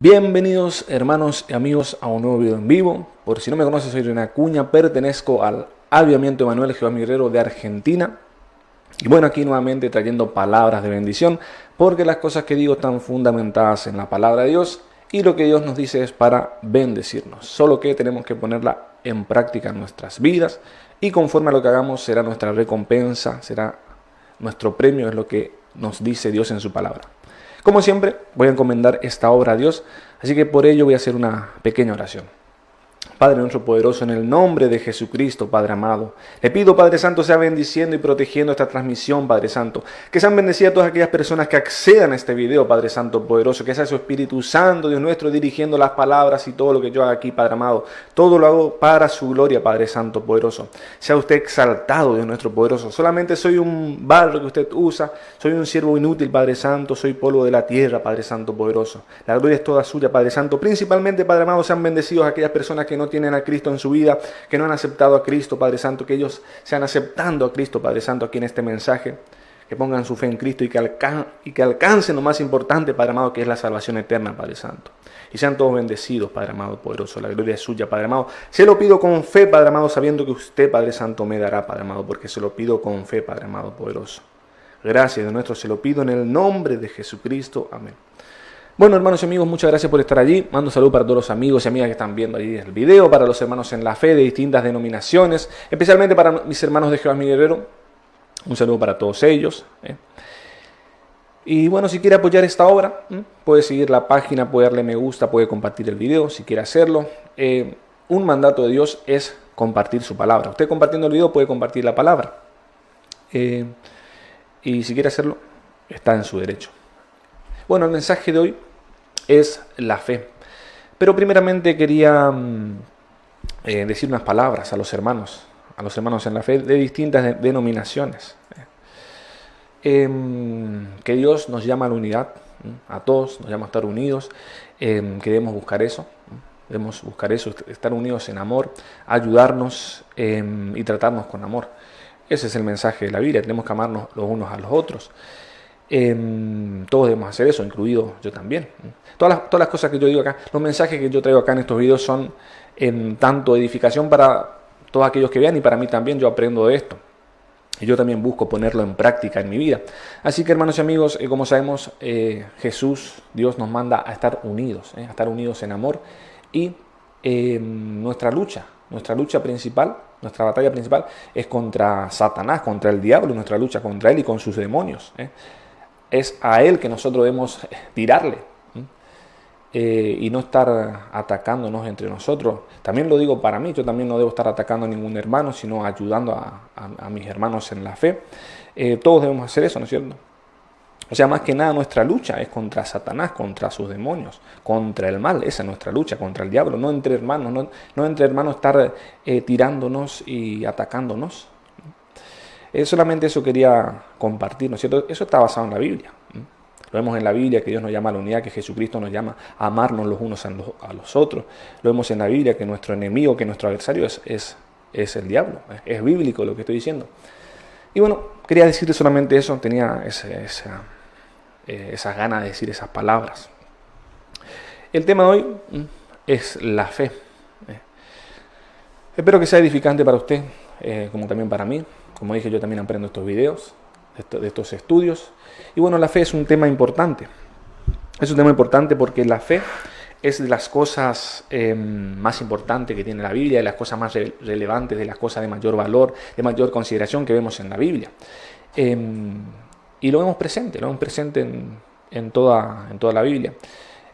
Bienvenidos hermanos y amigos a un nuevo video en vivo. Por si no me conoces, soy René Acuña, pertenezco al Avivamiento Emanuel Jehová mi Guerrero de Argentina. Y bueno, aquí nuevamente trayendo palabras de bendición, porque las cosas que digo están fundamentadas en la palabra de Dios y lo que Dios nos dice es para bendecirnos. Solo que tenemos que ponerla en práctica en nuestras vidas y conforme a lo que hagamos será nuestra recompensa, será nuestro premio, es lo que nos dice Dios en su palabra. Como siempre, voy a encomendar esta obra a Dios, así que por ello voy a hacer una pequeña oración. Padre nuestro poderoso, en el nombre de Jesucristo, Padre amado, le pido, Padre Santo, sea bendiciendo y protegiendo esta transmisión, Padre Santo. Que sean bendecidas todas aquellas personas que accedan a este video, Padre Santo poderoso. Que sea su Espíritu Santo, Dios nuestro, dirigiendo las palabras y todo lo que yo haga aquí, Padre amado. Todo lo hago para su gloria, Padre Santo poderoso. Sea usted exaltado, Dios nuestro poderoso. Solamente soy un barro que usted usa. Soy un siervo inútil, Padre Santo. Soy polvo de la tierra, Padre Santo poderoso. La gloria es toda suya, Padre Santo. Principalmente, Padre amado, sean bendecidos aquellas personas que no tienen a Cristo en su vida, que no han aceptado a Cristo, Padre Santo, que ellos sean aceptando a Cristo, Padre Santo, aquí en este mensaje, que pongan su fe en Cristo y que alcancen lo más importante, Padre amado, que es la salvación eterna, Padre Santo. Y sean todos bendecidos, Padre amado poderoso, la gloria es suya, Padre amado. Se lo pido con fe, Padre amado, sabiendo que usted, Padre Santo, me dará, Padre amado, porque se lo pido con fe, Padre amado poderoso. Gracias de nuestro, se lo pido en el nombre de Jesucristo. Amén. Bueno, hermanos y amigos, muchas gracias por estar allí. Mando salud para todos los amigos y amigas que están viendo allí el video, para los hermanos en la fe de distintas denominaciones, especialmente para mis hermanos de Jehová mi Guerrero. Un saludo para todos ellos. Y bueno, si quiere apoyar esta obra, puede seguir la página, puede darle me gusta, puede compartir el video si quiere hacerlo. Un mandato de Dios es compartir su palabra. Usted compartiendo el video puede compartir la palabra. Y si quiere hacerlo, está en su derecho. Bueno, el mensaje de hoy es la fe. Pero primeramente quería decir unas palabras a los hermanos en la fe de distintas denominaciones. Que Dios nos llama a la unidad, a todos nos llama a estar unidos, que debemos buscar eso, estar unidos en amor, ayudarnos y tratarnos con amor. Ese es el mensaje de la Biblia, tenemos que amarnos los unos a los otros. Todos debemos hacer eso, incluido yo también. Todas las cosas que yo digo acá, los mensajes que yo traigo acá en estos videos son en tanto edificación para todos aquellos que vean y para mí también. Yo aprendo de esto y yo también busco ponerlo en práctica en mi vida. Así que, hermanos y amigos, como sabemos, Jesús, Dios nos manda a estar unidos en amor. Y nuestra lucha principal, nuestra batalla principal es contra Satanás, contra el diablo, nuestra lucha contra él y con sus demonios. Es a él que nosotros debemos tirarle y no estar atacándonos entre nosotros. También lo digo para mí, yo también no debo estar atacando a ningún hermano, sino ayudando a mis hermanos en la fe. Todos debemos hacer eso, ¿no es cierto? O sea, más que nada nuestra lucha es contra Satanás, contra sus demonios, contra el mal. Esa es nuestra lucha, contra el diablo, no entre hermanos, no entre hermanos estar tirándonos y atacándonos. Solamente eso quería compartir, ¿no es cierto? Eso está basado en la Biblia. Lo vemos en la Biblia, que Dios nos llama a la unidad, que Jesucristo nos llama a amarnos los unos a los otros. Lo vemos en la Biblia, que nuestro enemigo, que nuestro adversario es el diablo. Es bíblico lo que estoy diciendo. Y bueno, quería decirte solamente eso, tenía esas ganas de decir esas palabras. El tema de hoy es la fe. Espero que sea edificante para usted, como también para mí. Como dije, yo también aprendo estos videos, de estos estudios. Y bueno, la fe es un tema importante. Es un tema importante porque la fe es de las cosas más importantes que tiene la Biblia, de las cosas más relevantes, de las cosas de mayor valor, de mayor consideración que vemos en la Biblia. Y lo vemos presente en toda la Biblia.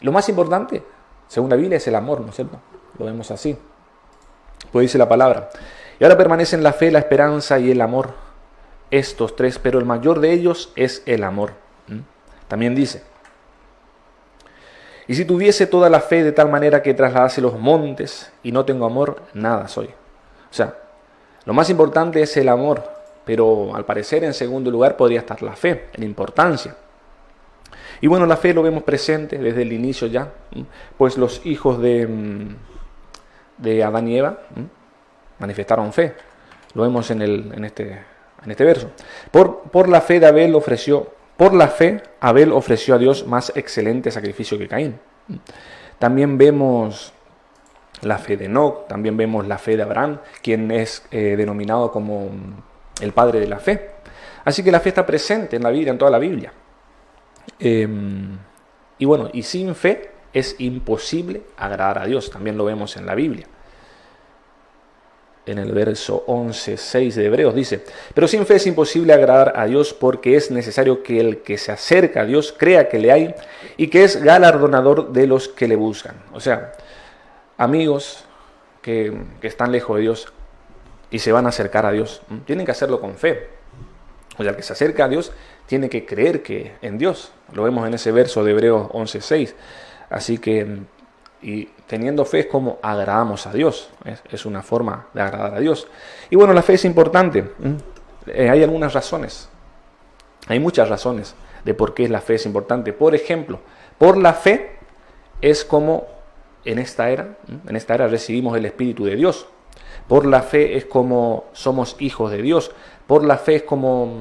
Lo más importante, según la Biblia, es el amor, ¿no es cierto? Lo vemos así. Pues dice la palabra: y ahora permanecen la fe, la esperanza y el amor, estos tres, pero el mayor de ellos es el amor. También dice: y si tuviese toda la fe de tal manera que trasladase los montes y no tengo amor, nada soy. O sea, lo más importante es el amor, pero al parecer en segundo lugar podría estar la fe, en importancia. Y bueno, la fe lo vemos presente desde el inicio ya, pues los hijos de Adán y Eva manifestaron fe. Lo vemos en este verso. Por la fe Abel ofreció a Dios más excelente sacrificio que Caín. También vemos la fe de Enoc, también vemos la fe de Abraham, quien es denominado como el padre de la fe. Así que la fe está presente en la Biblia, en toda la Biblia. Y bueno, y sin fe es imposible agradar a Dios, también lo vemos en la Biblia. En el verso 11:6 de Hebreos dice: pero sin fe es imposible agradar a Dios, porque es necesario que el que se acerca a Dios crea que le hay y que es galardonador de los que le buscan. O sea, amigos que están lejos de Dios y se van a acercar a Dios, tienen que hacerlo con fe. O sea, el que se acerca a Dios tiene que creer que en Dios. Lo vemos en ese verso de Hebreos 11:6. Así que, y teniendo fe es como agradamos a Dios. Es una forma de agradar a Dios. Y bueno, la fe es importante. Hay algunas razones. Hay muchas razones de por qué la fe es importante. Por ejemplo, por la fe es como en esta era recibimos el Espíritu de Dios. Por la fe es como somos hijos de Dios. Por la fe es como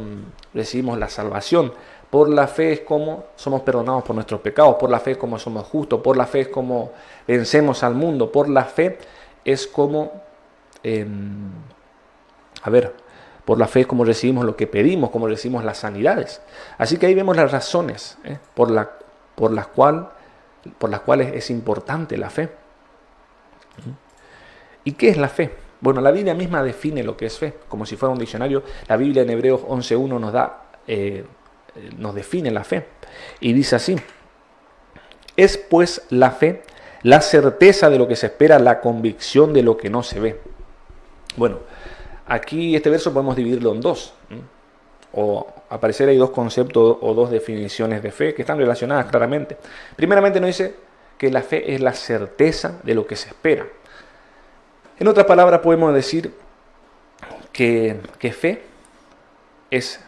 recibimos la salvación. Por la fe es como somos perdonados por nuestros pecados. Por la fe es como somos justos. Por la fe es como vencemos al mundo. Por la fe es como, por la fe es como recibimos lo que pedimos, como recibimos las sanidades. Así que ahí vemos las razones por las cuales es importante la fe. ¿Y qué es la fe? Bueno, la Biblia misma define lo que es fe, como si fuera un diccionario. La Biblia en Hebreos 11:1 nos define la fe. Y dice así: es pues la fe la certeza de lo que se espera, la convicción de lo que no se ve. Bueno, aquí este verso podemos dividirlo en dos. O al parecer hay dos conceptos o dos definiciones de fe que están relacionadas claramente. Primeramente nos dice que la fe es la certeza de lo que se espera. En otras palabras podemos decir que fe es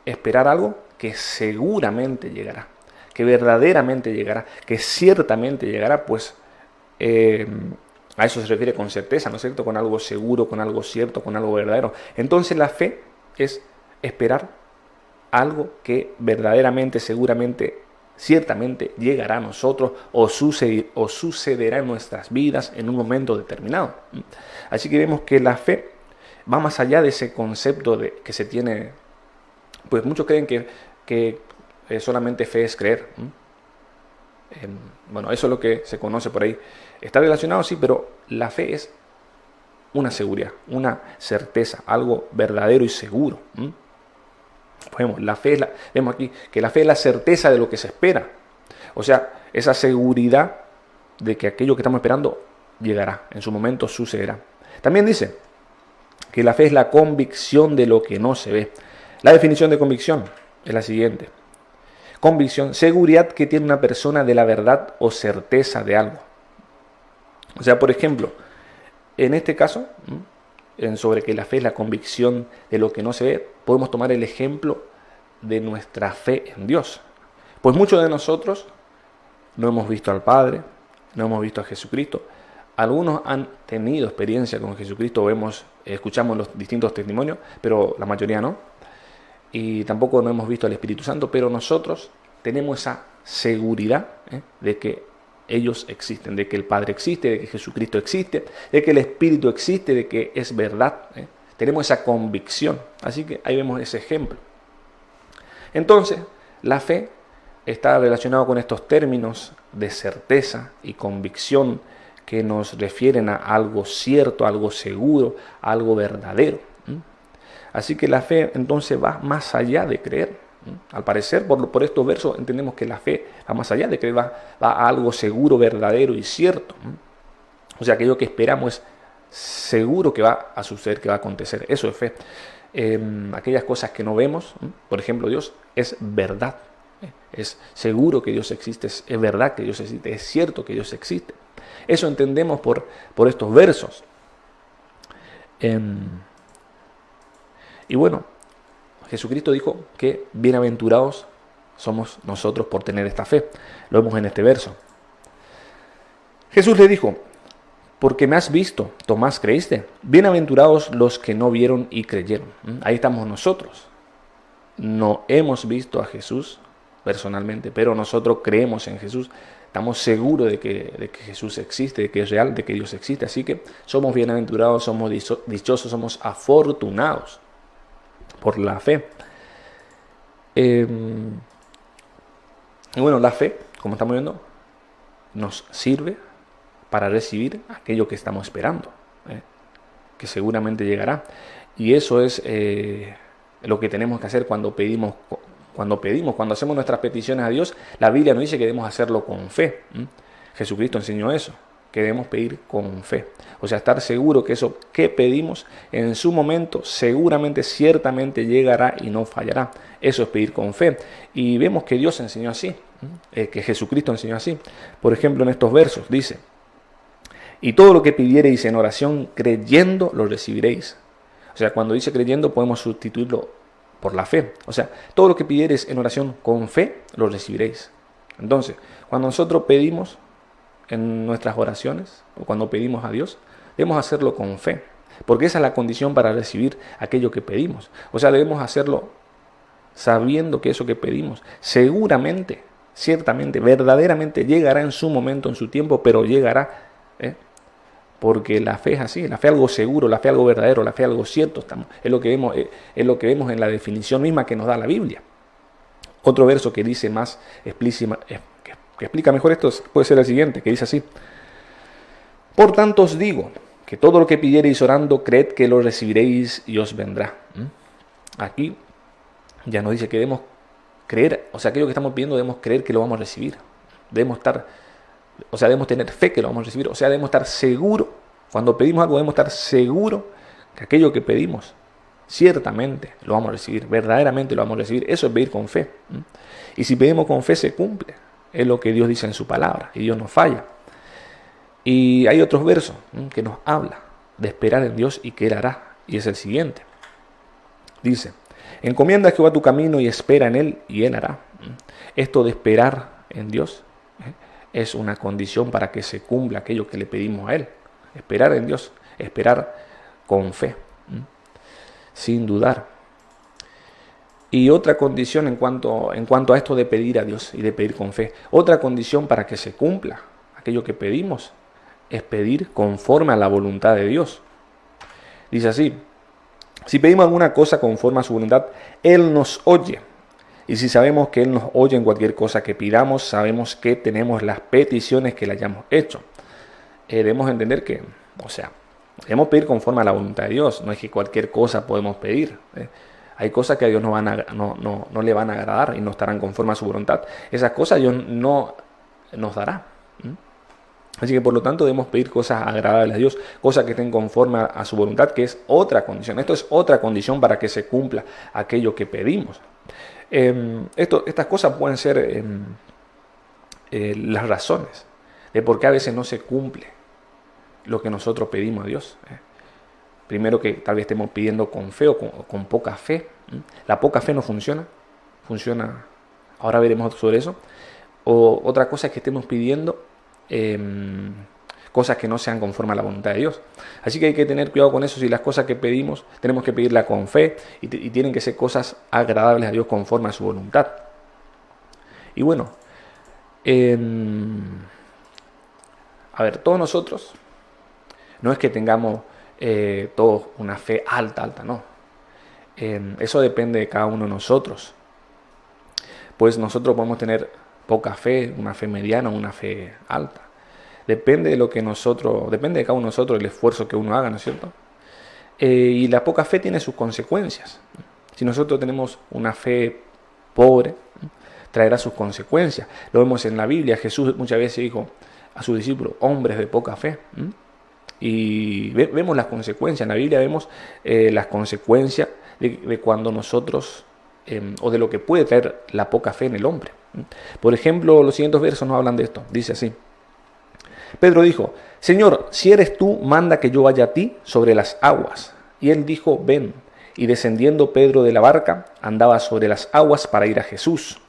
esperar algo que seguramente llegará, que verdaderamente llegará, que ciertamente llegará, pues a eso se refiere con certeza, ¿no es cierto? Con algo seguro, con algo cierto, con algo verdadero. Entonces la fe es esperar algo que verdaderamente, seguramente, ciertamente llegará a nosotros o sucederá en nuestras vidas en un momento determinado. Así que vemos que la fe va más allá de ese concepto que se tiene. Pues muchos creen que solamente fe es creer. Bueno, eso es lo que se conoce por ahí. Está relacionado, sí, pero la fe es una seguridad, una certeza, algo verdadero y seguro. Vemos aquí que la fe es la certeza de lo que se espera. O sea, esa seguridad de que aquello que estamos esperando llegará, en su momento sucederá. También dice que la fe es la convicción de lo que no se ve. La definición de convicción es la siguiente: convicción, seguridad que tiene una persona de la verdad o certeza de algo. O sea, por ejemplo, en este caso, sobre que la fe es la convicción de lo que no se ve, podemos tomar el ejemplo de nuestra fe en Dios. Pues muchos de nosotros no hemos visto al Padre, no hemos visto a Jesucristo. Algunos han tenido experiencia con Jesucristo, escuchamos los distintos testimonios, pero la mayoría no. Y tampoco no hemos visto al Espíritu Santo, pero nosotros tenemos esa seguridad de que ellos existen, de que el Padre existe, de que Jesucristo existe, de que el Espíritu existe, de que es verdad. Tenemos esa convicción. Así que ahí vemos ese ejemplo. Entonces, la fe está relacionada con estos términos de certeza y convicción que nos refieren a algo cierto, algo seguro, algo verdadero. Así que la fe entonces va más allá de creer. Al parecer, por estos versos entendemos que la fe va más allá de creer, va a algo seguro, verdadero y cierto. O sea, aquello que esperamos es seguro que va a suceder, que va a acontecer. Eso es fe. Aquellas cosas que no vemos, por ejemplo, Dios es verdad. Es seguro que Dios existe, es verdad que Dios existe, es cierto que Dios existe. Eso entendemos por estos versos. Y bueno, Jesucristo dijo que bienaventurados somos nosotros por tener esta fe. Lo vemos en este verso. Jesús le dijo: porque me has visto, Tomás, ¿creíste? Bienaventurados los que no vieron y creyeron. Ahí estamos nosotros. No hemos visto a Jesús personalmente, pero nosotros creemos en Jesús. estamos seguros de que Jesús existe, de que es real, de que Dios existe. Así que somos bienaventurados, somos dichosos, somos afortunados por la fe. Y bueno, la fe, como estamos viendo, nos sirve para recibir aquello que estamos esperando, que seguramente llegará. Y eso es lo que tenemos que hacer cuando pedimos, cuando hacemos nuestras peticiones a Dios. La Biblia nos dice que debemos hacerlo con fe. Jesucristo enseñó eso, que debemos pedir con fe. O sea, estar seguro que eso que pedimos en su momento seguramente, ciertamente llegará y no fallará. Eso es pedir con fe. Y vemos que Dios enseñó así, que Jesucristo enseñó así. Por ejemplo, en estos versos dice: y todo lo que pidiereis en oración creyendo, lo recibiréis. O sea, cuando dice creyendo podemos sustituirlo por la fe. O sea, todo lo que pidiereis en oración con fe, lo recibiréis. Entonces, cuando nosotros pedimos en nuestras oraciones, o cuando pedimos a Dios, debemos hacerlo con fe, porque esa es la condición para recibir aquello que pedimos. O sea, debemos hacerlo sabiendo que eso que pedimos seguramente, ciertamente, verdaderamente llegará en su momento, en su tiempo, pero llegará, porque la fe es así, la fe es algo seguro, la fe es algo verdadero, la fe es algo cierto. Es lo que vemos en la definición misma que nos da la Biblia. Otro verso que dice más explícita, que explica mejor esto, puede ser el siguiente, que dice así: por tanto os digo, que todo lo que pidiereis orando, creed que lo recibiréis y os vendrá. Aquí ya nos dice que debemos creer, o sea, aquello que estamos pidiendo debemos creer que lo vamos a recibir. Debemos tener fe que lo vamos a recibir. O sea, debemos estar seguros. Cuando pedimos algo, debemos estar seguros que aquello que pedimos, ciertamente lo vamos a recibir, verdaderamente lo vamos a recibir. Eso es pedir con fe. Y si pedimos con fe, se cumple. Es lo que Dios dice en su palabra, y Dios no falla. Y hay otros versos que nos habla de esperar en Dios y que Él hará. Y es el siguiente. Dice: encomienda a Jehová tu camino y espera en Él, y Él hará. Esto de esperar en Dios es una condición para que se cumpla aquello que le pedimos a Él. Esperar en Dios, esperar con fe, sin dudar. Y otra condición en cuanto a esto de pedir a Dios y de pedir con fe, otra condición para que se cumpla aquello que pedimos es pedir conforme a la voluntad de Dios. Dice así: si pedimos alguna cosa conforme a su voluntad, Él nos oye. Y si sabemos que Él nos oye en cualquier cosa que pidamos, sabemos que tenemos las peticiones que le hayamos hecho. Debemos entender que, debemos pedir conforme a la voluntad de Dios. No es que cualquier cosa podemos pedir. Hay cosas que a Dios no le van a agradar y no estarán conforme a su voluntad. Esas cosas Dios no nos dará. Así que por lo tanto debemos pedir cosas agradables a Dios, cosas que estén conforme a su voluntad, que es otra condición. Esto es otra condición para que se cumpla aquello que pedimos. Estas cosas pueden ser las razones de por qué a veces no se cumple lo que nosotros pedimos a Dios. Primero, que tal vez estemos pidiendo con fe o con poca fe. La poca fe no funciona. Ahora veremos sobre eso. O otra cosa es que estemos pidiendo cosas que no sean conforme a la voluntad de Dios. Así que hay que tener cuidado con eso. Si las cosas que pedimos tenemos que pedirlas con fe y tienen que ser cosas agradables a Dios conforme a su voluntad. Y bueno, todos nosotros no es que tengamos todos una fe alta, no. Eso depende de cada uno de nosotros. Pues nosotros podemos tener poca fe, una fe mediana o una fe alta. Depende de cada uno de nosotros, el esfuerzo que uno haga, ¿no es cierto? Y la poca fe tiene sus consecuencias. Si nosotros tenemos una fe pobre, traerá sus consecuencias. Lo vemos en la Biblia. Jesús muchas veces dijo a sus discípulos: hombres de poca fe. Y vemos las consecuencias. En la Biblia vemos las consecuencias de cuando nosotros, o de lo que puede traer la poca fe en el hombre. Por ejemplo, los siguientes versos nos hablan de esto. Dice así: Pedro dijo: Señor, si eres tú, manda que yo vaya a ti sobre las aguas. Y él dijo: ven. Y descendiendo Pedro de la barca, andaba sobre las aguas para ir a Jesús.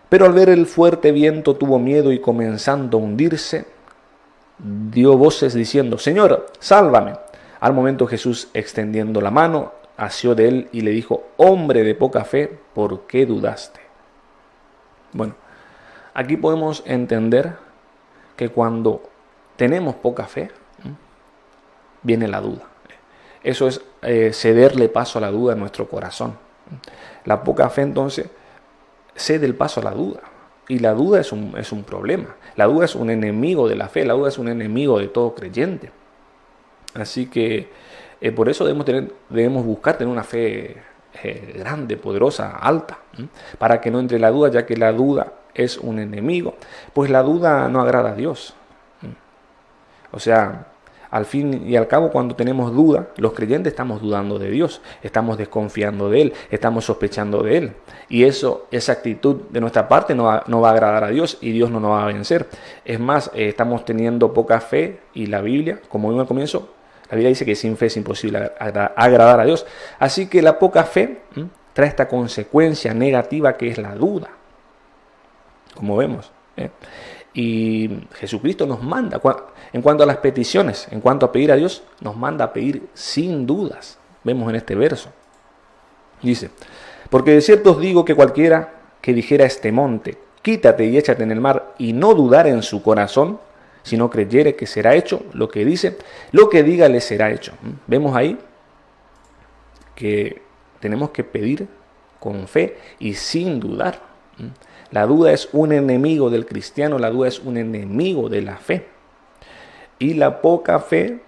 Pero al ver el fuerte viento tuvo miedo y, comenzando a hundirse, dio voces diciendo: Señor, sálvame. Al momento Jesús, extendiendo la mano, asió de él y le dijo: hombre de poca fe, ¿por qué dudaste? Bueno, aquí podemos entender que cuando tenemos poca fe, viene la duda. Eso es cederle paso a la duda en nuestro corazón. La poca fe entonces cede el paso a la duda. Y la duda es un problema. La duda es un enemigo de la fe. La duda es un enemigo de todo creyente. Así que por eso debemos buscar tener una fe grande, poderosa, alta, para que no entre la duda, ya que la duda es un enemigo. Pues la duda no agrada a Dios. O sea, al fin y al cabo, cuando tenemos duda, los creyentes estamos dudando de Dios, estamos desconfiando de Él, estamos sospechando de Él. Y esa actitud de nuestra parte no va a agradar a Dios y Dios no nos va a vencer. Es más, estamos teniendo poca fe y la Biblia, como vimos al comienzo, la Biblia dice que sin fe es imposible agradar a Dios. Así que la poca fe trae esta consecuencia negativa que es la duda, como vemos. Y Jesucristo nos manda, en cuanto a las peticiones, en cuanto a pedir a Dios, nos manda a pedir sin dudas. Vemos en este verso. Dice, porque de cierto os digo que cualquiera que dijera a este monte, quítate y échate en el mar, y no dudar en su corazón, si no creyere que será hecho lo que dice, lo que diga le será hecho. Vemos ahí que tenemos que pedir con fe y sin dudar. La duda es un enemigo del cristiano, la duda es un enemigo de la fe. Y la poca fe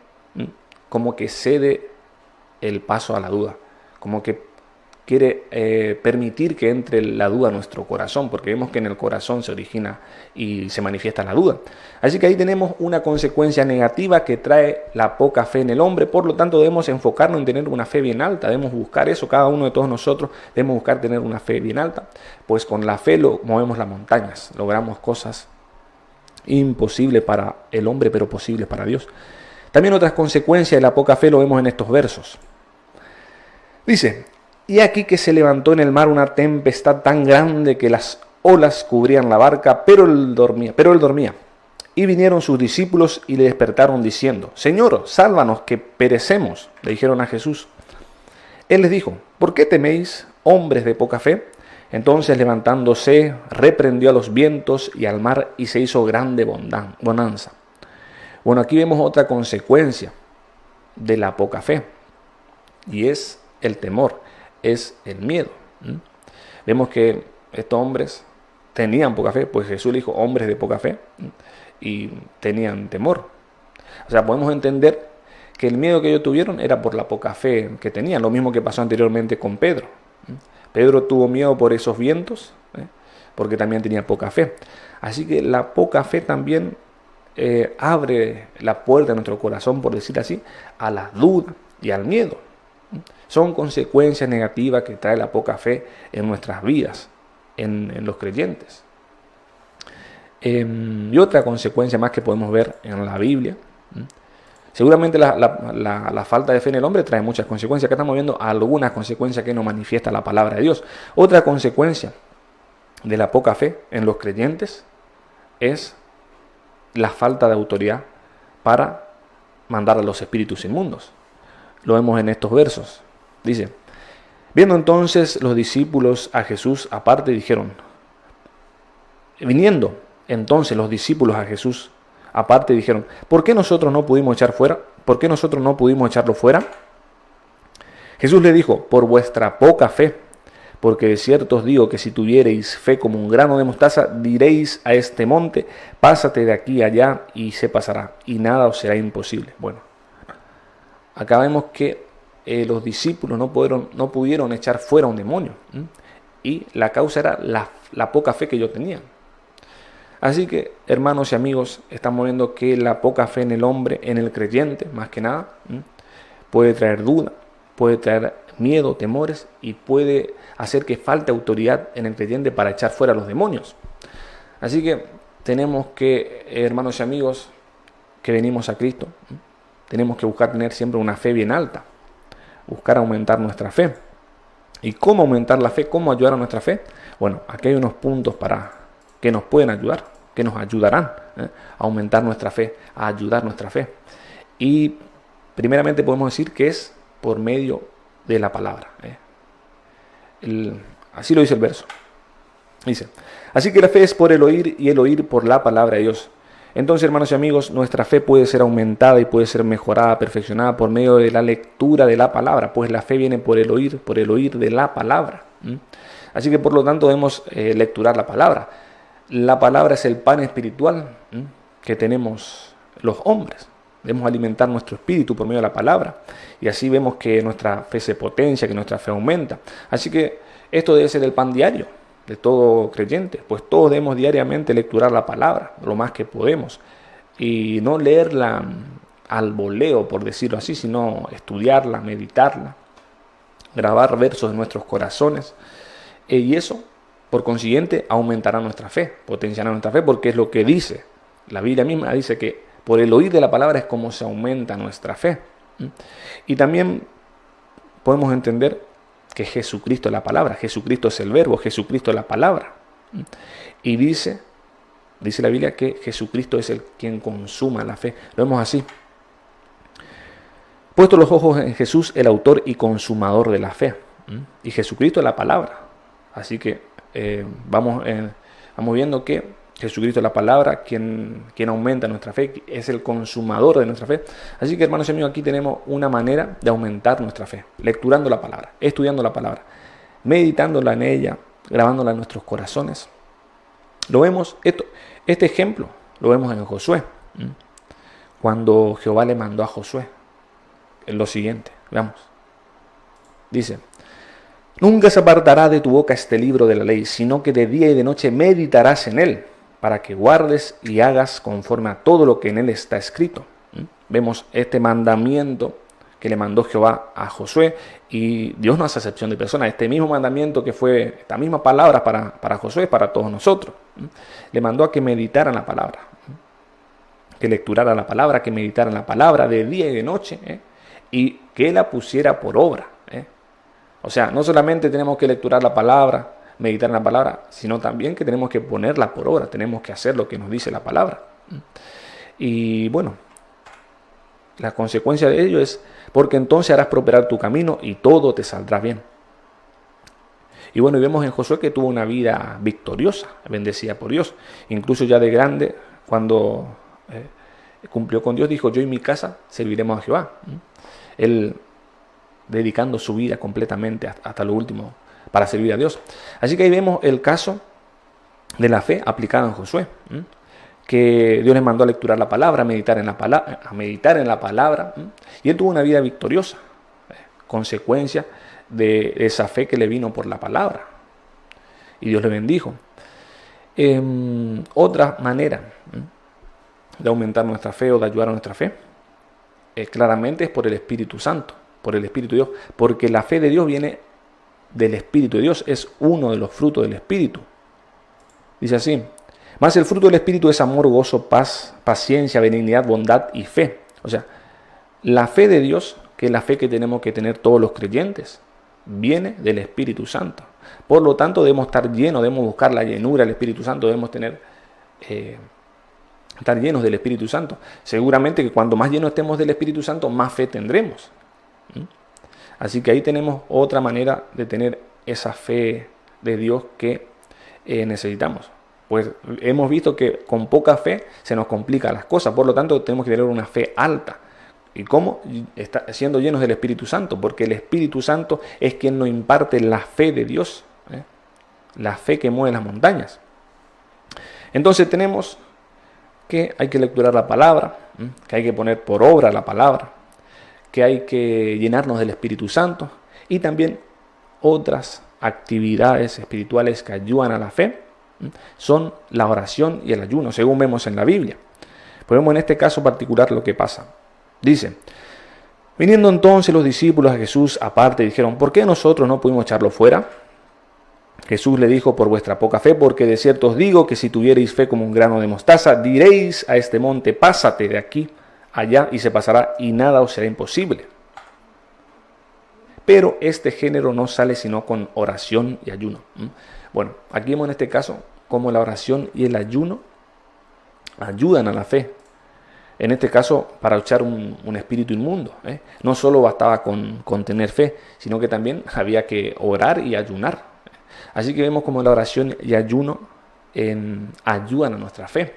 como que cede el paso a la duda, como que quiere permitir que entre la duda a nuestro corazón, porque vemos que en el corazón se origina y se manifiesta la duda. Así que ahí tenemos una consecuencia negativa que trae la poca fe en el hombre. Por lo tanto, debemos enfocarnos en tener una fe bien alta, debemos buscar eso, cada uno de todos nosotros debemos buscar tener una fe bien alta, pues con la fe movemos las montañas, logramos cosas imposibles para el hombre, pero posibles para Dios. También otras consecuencias de la poca fe lo vemos en estos versos. Dice, y aquí que se levantó en el mar una tempestad tan grande que las olas cubrían la barca, pero él dormía. Y vinieron sus discípulos y le despertaron diciendo, Señor, sálvanos que perecemos, le dijeron a Jesús. Él les dijo, ¿por qué teméis, hombres de poca fe? Entonces levantándose, reprendió a los vientos y al mar y se hizo grande bonanza. Bueno, aquí vemos otra consecuencia de la poca fe y es el temor, es el miedo. Vemos que estos hombres tenían poca fe, pues Jesús le dijo hombres de poca fe y tenían temor. O sea, podemos entender que el miedo que ellos tuvieron era por la poca fe que tenían, lo mismo que pasó anteriormente con Pedro. Pedro tuvo miedo por esos vientos, porque también tenía poca fe. Así que la poca fe también abre la puerta de nuestro corazón, por decir así, a la duda y al miedo. Son consecuencias negativas que trae la poca fe en nuestras vidas, en los creyentes. Y otra consecuencia más que podemos ver en la Biblia. Seguramente la falta de fe en el hombre trae muchas consecuencias. Acá estamos viendo algunas consecuencias que nos manifiesta la palabra de Dios. Otra consecuencia de la poca fe en los creyentes es la falta de autoridad para mandar a los espíritus inmundos. Lo vemos en estos versos. Dice, viendo entonces los discípulos a Jesús aparte dijeron, viniendo entonces los discípulos a Jesús aparte dijeron, ¿por qué nosotros no pudimos echar fuera? ¿Por qué nosotros no pudimos echarlo fuera? Jesús le dijo, por vuestra poca fe, porque de cierto os digo que si tuviereis fe como un grano de mostaza, diréis a este monte, pásate de aquí allá y se pasará, y nada os será imposible. Bueno, acá vemos que los discípulos no pudieron echar fuera un demonio, y la causa era la poca fe que ellos tenían. Así que, hermanos y amigos, estamos viendo que la poca fe en el hombre, en el creyente, más que nada, puede traer duda, puede traer miedo, temores y puede hacer que falte autoridad en el creyente para echar fuera a los demonios. Así que tenemos que, hermanos y amigos, que venimos a Cristo, tenemos que buscar tener siempre una fe bien alta, buscar aumentar nuestra fe. ¿Y cómo aumentar la fe? ¿Cómo ayudar a nuestra fe? Bueno, aquí hay unos puntos que nos pueden ayudar, que nos ayudarán a aumentar nuestra fe, a ayudar nuestra fe. Y primeramente podemos decir que es por medio de la palabra. Así lo dice el verso. Dice, así que la fe es por el oír y el oír por la palabra de Dios. Entonces, hermanos y amigos, nuestra fe puede ser aumentada y puede ser mejorada, perfeccionada por medio de la lectura de la palabra, pues la fe viene por el oír de la palabra. Así que por lo tanto debemos lecturar la palabra. La palabra es el pan espiritual que tenemos los hombres. Debemos alimentar nuestro espíritu por medio de la palabra. Y así vemos que nuestra fe se potencia, que nuestra fe aumenta. Así que esto debe ser el pan diario de todo creyente. Pues todos debemos diariamente lecturar la palabra, lo más que podemos. Y no leerla al voleo, por decirlo así, sino estudiarla, meditarla, grabar versos en nuestros corazones. Y eso, por consiguiente, aumentará nuestra fe, potenciará nuestra fe, porque es lo que dice. La Biblia misma dice que por el oír de la palabra es como se aumenta nuestra fe. Y también podemos entender que Jesucristo es la palabra, Jesucristo es el verbo, Jesucristo es la palabra. Y dice la Biblia que Jesucristo es el quien consuma la fe. Lo vemos así. Puesto los ojos en Jesús, el autor y consumador de la fe. Y Jesucristo es la palabra. Así que vamos viendo que Jesucristo es la palabra, quien aumenta nuestra fe, es el consumador de nuestra fe. Así que, hermanos y amigos, aquí tenemos una manera de aumentar nuestra fe, lecturando la palabra, estudiando la palabra, meditándola en ella, grabándola en nuestros corazones. Lo vemos, este ejemplo lo vemos en Josué, cuando Jehová le mandó a Josué lo siguiente, veamos. Dice: nunca se apartará de tu boca este libro de la ley, sino que de día y de noche meditarás en él, para que guardes y hagas conforme a todo lo que en él está escrito. Vemos este mandamiento que le mandó Jehová a Josué, y Dios no hace acepción de personas. Este mismo mandamiento que fue, esta misma palabra para Josué, para todos nosotros. Le mandó a que meditara en la palabra, que lecturara la palabra, que meditara en la palabra de día y de noche, y que la pusiera por obra. O sea, no solamente tenemos que lecturar la palabra, meditar en la palabra, sino también que tenemos que ponerla por obra, tenemos que hacer lo que nos dice la palabra. Y bueno, la consecuencia de ello es: porque entonces harás prosperar tu camino y todo te saldrá bien. Y bueno, y vemos en Josué que tuvo una vida victoriosa, bendecida por Dios. Incluso ya de grande, cuando cumplió con Dios, dijo: yo y mi casa serviremos a Jehová. Él dedicando su vida completamente hasta lo último para servir a Dios. Así que ahí vemos el caso de la fe aplicada en Josué, que Dios le mandó a lecturar la palabra, a meditar en la palabra, y él tuvo una vida victoriosa, consecuencia de esa fe que le vino por la palabra, y Dios le bendijo. Otra manera de aumentar nuestra fe o de ayudar a nuestra fe, claramente es por el Espíritu Santo, por el Espíritu de Dios, porque la fe de Dios viene del Espíritu de Dios, es uno de los frutos del Espíritu. Dice así: mas el fruto del Espíritu es amor, gozo, paz, paciencia, benignidad, bondad y fe. O sea, la fe de Dios, que es la fe que tenemos que tener todos los creyentes, viene del Espíritu Santo. Por lo tanto, debemos estar llenos, debemos buscar la llenura del Espíritu Santo, debemos estar llenos del Espíritu Santo. Seguramente que cuando más llenos estemos del Espíritu Santo, más fe tendremos. Así que ahí tenemos otra manera de tener esa fe de Dios que necesitamos. Pues hemos visto que con poca fe se nos complican las cosas, por lo tanto tenemos que tener una fe alta. ¿Y cómo? Siendo llenos del Espíritu Santo, porque el Espíritu Santo es quien nos imparte la fe de Dios, la fe que mueve las montañas. Entonces tenemos que hay que lecturar la palabra, que hay que poner por obra la palabra, que hay que llenarnos del Espíritu Santo, y también otras actividades espirituales que ayudan a la fe son la oración y el ayuno, según vemos en la Biblia. Pues vemos en este caso particular lo que pasa. Dice: viniendo entonces los discípulos a Jesús aparte, dijeron: ¿por qué nosotros no pudimos echarlo fuera? Jesús le dijo: por vuestra poca fe, porque de cierto os digo que si tuvierais fe como un grano de mostaza, diréis a este monte: pásate de aquí allá, y se pasará, y nada os será imposible. Pero este género no sale sino con oración y ayuno. Bueno, aquí vemos en este caso cómo la oración y el ayuno ayudan a la fe. En este caso, para echar un espíritu inmundo. No solo bastaba con tener fe, sino que también había que orar y ayunar. Así que vemos cómo la oración y ayuno ayudan a nuestra fe.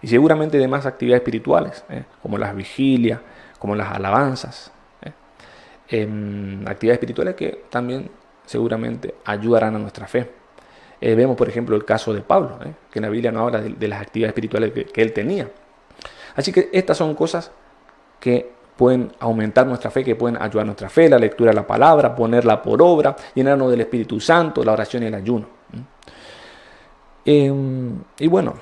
Y seguramente demás actividades espirituales, como las vigilias, como las alabanzas. Actividades espirituales que también seguramente ayudarán a nuestra fe. Vemos, por ejemplo, el caso de Pablo, que en la Biblia no habla de las actividades espirituales que él tenía. Así que estas son cosas que pueden aumentar nuestra fe, que pueden ayudar a nuestra fe, la lectura de la palabra, ponerla por obra, llenarnos del Espíritu Santo, la oración y el ayuno. Y bueno,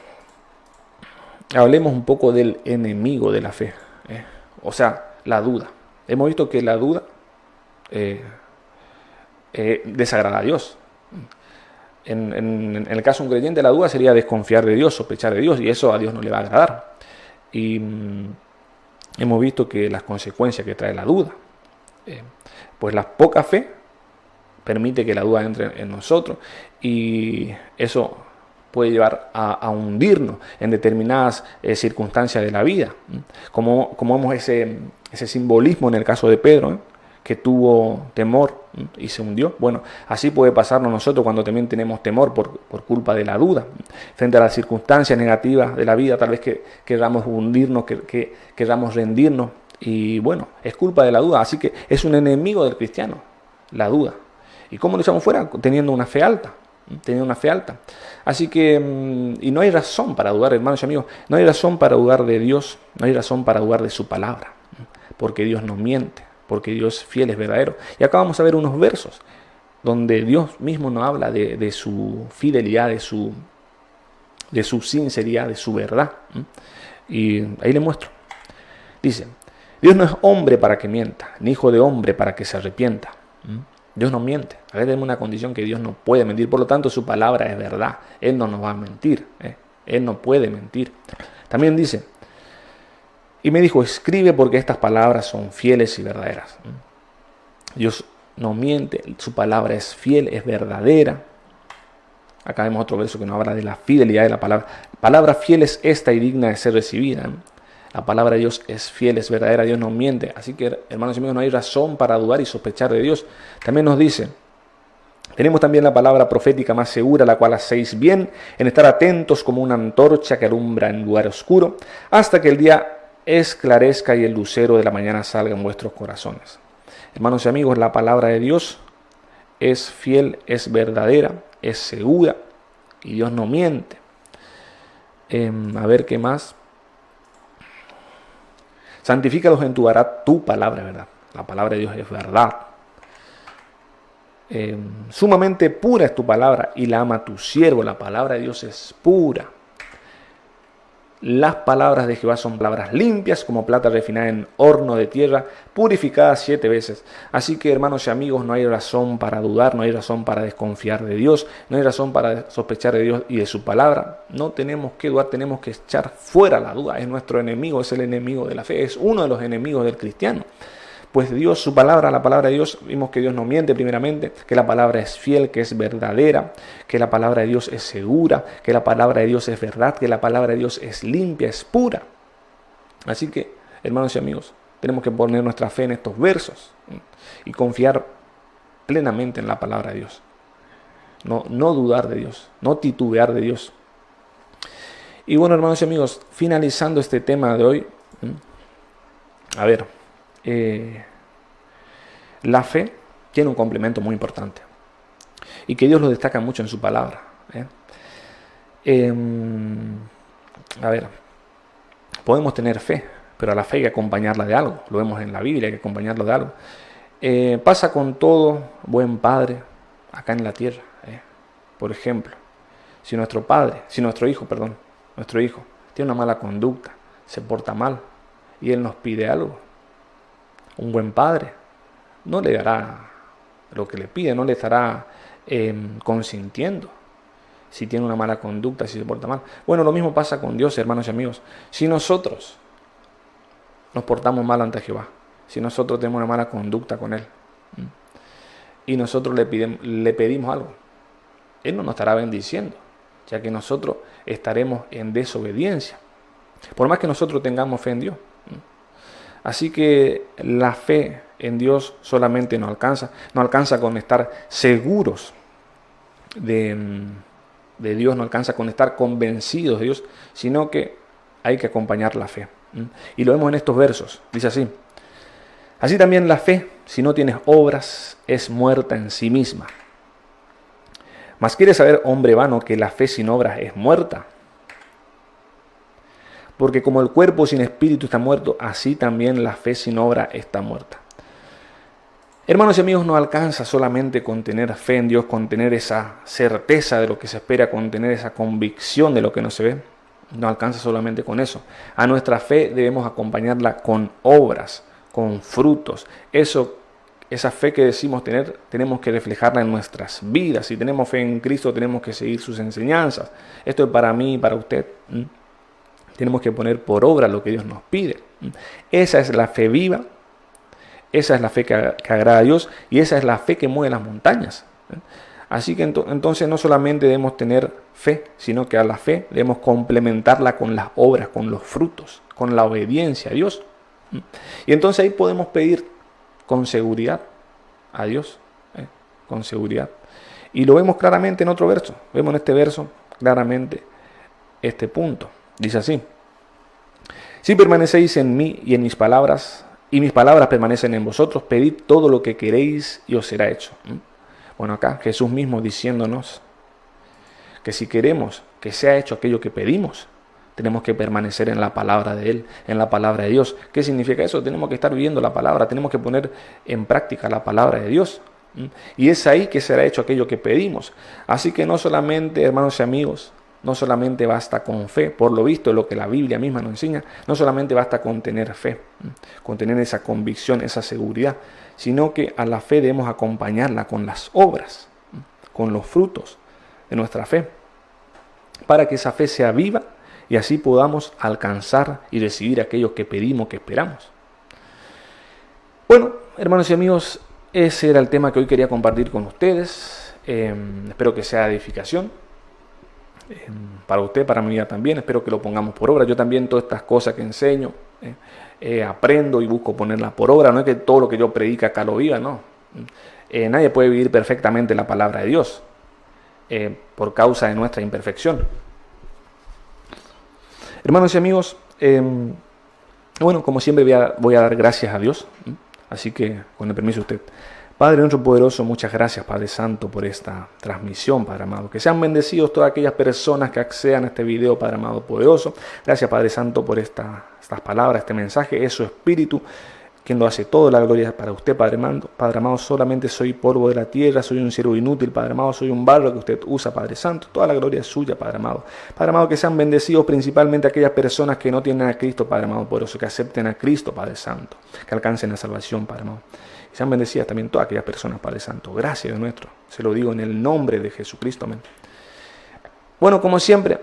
hablemos un poco del enemigo de la fe, o sea, la duda. Hemos visto que la duda desagrada a Dios. En el caso de un creyente, la duda sería desconfiar de Dios, sospechar de Dios, y eso a Dios no le va a agradar. Y hemos visto que las consecuencias que trae la duda, pues la poca fe permite que la duda entre en nosotros, y eso puede llevar a hundirnos en determinadas circunstancias de la vida, como vemos ese simbolismo en el caso de Pedro, que tuvo temor y se hundió. Bueno, así puede pasarnos nosotros cuando también tenemos temor por culpa de la duda. Frente a las circunstancias negativas de la vida, tal vez que queramos hundirnos, que queramos rendirnos. Y bueno, es culpa de la duda. Así que es un enemigo del cristiano, la duda. ¿Y cómo lo echamos fuera? Teniendo una fe alta. Así que, y no hay razón para dudar, hermanos y amigos. No hay razón para dudar de Dios. No hay razón para dudar de su palabra. Porque Dios no miente. Porque Dios fiel es verdadero. Y acá vamos a ver unos versos donde Dios mismo nos habla de su fidelidad, de su sinceridad, de su verdad. Y ahí le muestro. Dice, Dios no es hombre para que mienta, ni hijo de hombre para que se arrepienta. Dios no miente. A ver, tenemos una condición que Dios no puede mentir. Por lo tanto, su palabra es verdad. Él no nos va a mentir. Él no puede mentir. También dice, y me dijo, escribe porque estas palabras son fieles y verdaderas. Dios no miente, su palabra es fiel, es verdadera. Acá vemos otro verso que nos habla de la fidelidad de la palabra. Palabra fiel es esta y digna de ser recibida. La palabra de Dios es fiel, es verdadera, Dios no miente. Así que, hermanos y amigos, no hay razón para dudar y sospechar de Dios. También nos dice, tenemos también la palabra profética más segura, la cual hacéis bien en estar atentos como una antorcha que alumbra en lugar oscuro, hasta que el día esclarezca y el lucero de la mañana salga en vuestros corazones. Hermanos y amigos, la palabra de Dios es fiel, es verdadera, es segura y Dios no miente. A ver qué más. Santifícalos en tu palabra, ¿verdad? La palabra de Dios es verdad. Sumamente pura es tu palabra y la ama tu siervo. La palabra de Dios es pura. Las palabras de Jehová son palabras limpias, como plata refinada en horno de tierra, purificada 7 veces. Así que, hermanos y amigos, no hay razón para dudar, no hay razón para desconfiar de Dios, no hay razón para sospechar de Dios y de su palabra. No tenemos que dudar, tenemos que echar fuera la duda. Es nuestro enemigo, es el enemigo de la fe, es uno de los enemigos del cristiano. Pues Dios, su palabra, la palabra de Dios, vimos que Dios no miente primeramente, que la palabra es fiel, que es verdadera, que la palabra de Dios es segura, que la palabra de Dios es verdad, que la palabra de Dios es limpia, es pura. Así que, hermanos y amigos, tenemos que poner nuestra fe en estos versos y confiar plenamente en la palabra de Dios. No dudar de Dios, no titubear de Dios. Y bueno, hermanos y amigos, finalizando este tema de hoy, a ver, la fe tiene un complemento muy importante y que Dios lo destaca mucho en su palabra. A ver, podemos tener fe, pero a la fe hay que acompañarla de algo. Lo vemos en la Biblia, hay que acompañarlo de algo. Pasa con todo buen padre acá en la tierra. Por ejemplo, si nuestro hijo tiene una mala conducta, se porta mal y él nos pide algo, un buen padre no le dará lo que le pide, no le estará consintiendo si tiene una mala conducta, si se porta mal. Bueno, lo mismo pasa con Dios, hermanos y amigos. Si nosotros nos portamos mal ante Jehová, si nosotros tenemos una mala conducta con Él y nosotros le pedimos algo, Él no nos estará bendiciendo, ya que nosotros estaremos en desobediencia, por más que nosotros tengamos fe en Dios. Así que la fe en Dios solamente no alcanza con estar seguros de Dios, no alcanza con estar convencidos de Dios, sino que hay que acompañar la fe. Y lo vemos en estos versos. Dice así: así también la fe, si no tienes obras, es muerta en sí misma. Mas ¿quieres saber, hombre vano, que la fe sin obras es muerta? Porque como el cuerpo sin espíritu está muerto, así también la fe sin obra está muerta. Hermanos y amigos, no alcanza solamente con tener fe en Dios, con tener esa certeza de lo que se espera, con tener esa convicción de lo que no se ve. No alcanza solamente con eso. A nuestra fe debemos acompañarla con obras, con frutos. Esa fe que decimos tener, tenemos que reflejarla en nuestras vidas. Si tenemos fe en Cristo, tenemos que seguir sus enseñanzas. Esto es para mí y para usted. Tenemos que poner por obra lo que Dios nos pide. Esa es la fe viva. Esa es la fe que agrada a Dios y esa es la fe que mueve las montañas. Así que entonces no solamente debemos tener fe, sino que a la fe debemos complementarla con las obras, con los frutos, con la obediencia a Dios. Y entonces ahí podemos pedir con seguridad a Dios, con seguridad. Y lo vemos claramente en otro verso. Vemos en este verso claramente este punto. Dice así: si permanecéis en mí y en mis palabras, y mis palabras permanecen en vosotros, pedid todo lo que queréis y os será hecho. Bueno, acá Jesús mismo diciéndonos que si queremos que sea hecho aquello que pedimos, tenemos que permanecer en la palabra de Él, en la palabra de Dios. ¿Qué significa eso? Tenemos que estar viviendo la palabra, tenemos que poner en práctica la palabra de Dios. Y es ahí que será hecho aquello que pedimos. Así que no solamente, hermanos y amigos, no solamente basta con fe, por lo visto, lo que la Biblia misma nos enseña, no solamente basta con tener fe, con tener esa convicción, esa seguridad, sino que a la fe debemos acompañarla con las obras, con los frutos de nuestra fe, para que esa fe sea viva y así podamos alcanzar y recibir aquello que pedimos, que esperamos. Bueno, hermanos y amigos, ese era el tema que hoy quería compartir con ustedes. Espero que sea de edificación. Para usted, para mí también, espero que lo pongamos por obra. Yo también todas estas cosas que enseño, aprendo y busco ponerlas por obra. No es que todo lo que yo predica acá lo viva, no. Nadie puede vivir perfectamente la palabra de Dios por causa de nuestra imperfección. Hermanos y amigos, bueno, como siempre voy a dar gracias a Dios, así que con el permiso de usted. Padre nuestro poderoso, muchas gracias, Padre Santo, por esta transmisión, Padre amado. Que sean bendecidos todas aquellas personas que accedan a este video, Padre amado poderoso. Gracias, Padre Santo, por estas palabras, este mensaje. Es su Espíritu quien lo hace todo. La gloria para usted, Padre amado. Padre amado, solamente soy polvo de la tierra, soy un siervo inútil, Padre amado. Soy un barro que usted usa, Padre Santo. Toda la gloria es suya, Padre amado. Padre amado, que sean bendecidos principalmente aquellas personas que no tienen a Cristo, Padre amado poderoso. Que acepten a Cristo, Padre Santo. Que alcancen la salvación, Padre amado. Y sean bendecidas también todas aquellas personas, Padre Santo. Gracias de nuestro. Se lo digo en el nombre de Jesucristo. Amén. Bueno, como siempre,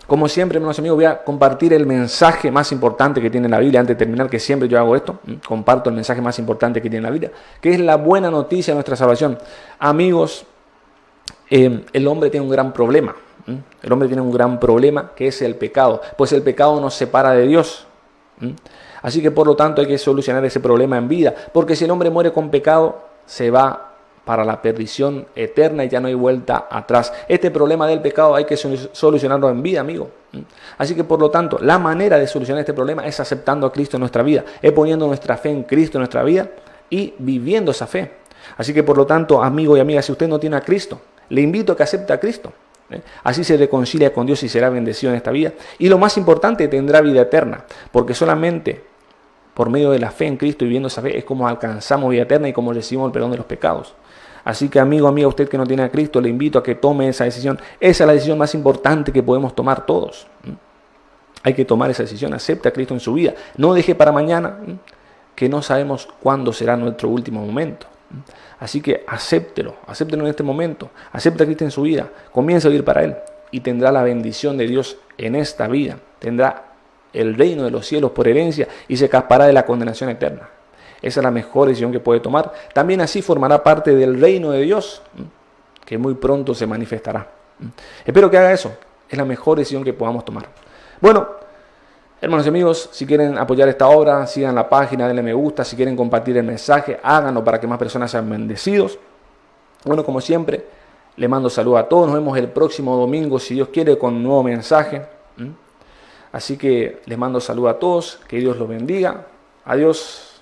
hermanos amigos, voy a compartir el mensaje más importante que tiene la Biblia. Antes de terminar, que siempre yo hago esto, comparto el mensaje más importante que tiene la Biblia, que es la buena noticia de nuestra salvación. Amigos, el hombre tiene un gran problema. El hombre tiene un gran problema, que es el pecado. Pues el pecado nos separa de Dios. Así que por lo tanto hay que solucionar ese problema en vida, porque si el hombre muere con pecado, se va para la perdición eterna y ya no hay vuelta atrás. Este problema del pecado hay que solucionarlo en vida, amigo. Así que por lo tanto, la manera de solucionar este problema es aceptando a Cristo en nuestra vida, es poniendo nuestra fe en Cristo en nuestra vida y viviendo esa fe. Así que por lo tanto, amigo y amiga, si usted no tiene a Cristo, le invito a que acepte a Cristo. Así se reconcilia con Dios y será bendecido en esta vida. Y lo más importante, tendrá vida eterna, porque solamente por medio de la fe en Cristo y viviendo esa fe es como alcanzamos vida eterna y como recibimos el perdón de los pecados. Así que amigo, amiga, usted que no tiene a Cristo, le invito a que tome esa decisión. Esa es la decisión más importante que podemos tomar todos. Hay que tomar esa decisión, acepte a Cristo en su vida. No deje para mañana, que no sabemos cuándo será nuestro último momento. Así que acéptelo en este momento. Acepte a Cristo en su vida, comience a vivir para Él y tendrá la bendición de Dios en esta vida. Tendrá el reino de los cielos por herencia y se escapará de la condenación eterna. Esa es la mejor decisión que puede tomar. También así formará parte del reino de Dios, que muy pronto se manifestará. Espero que haga eso. Es la mejor decisión que podamos tomar. Bueno, hermanos y amigos, si quieren apoyar esta obra, sigan la página, denle me gusta. Si quieren compartir el mensaje, háganlo para que más personas sean bendecidos. Bueno, como siempre, le mando saludos a todos. Nos vemos el próximo domingo, si Dios quiere, con un nuevo mensaje. Así que les mando saludos a todos, que Dios los bendiga. Adiós.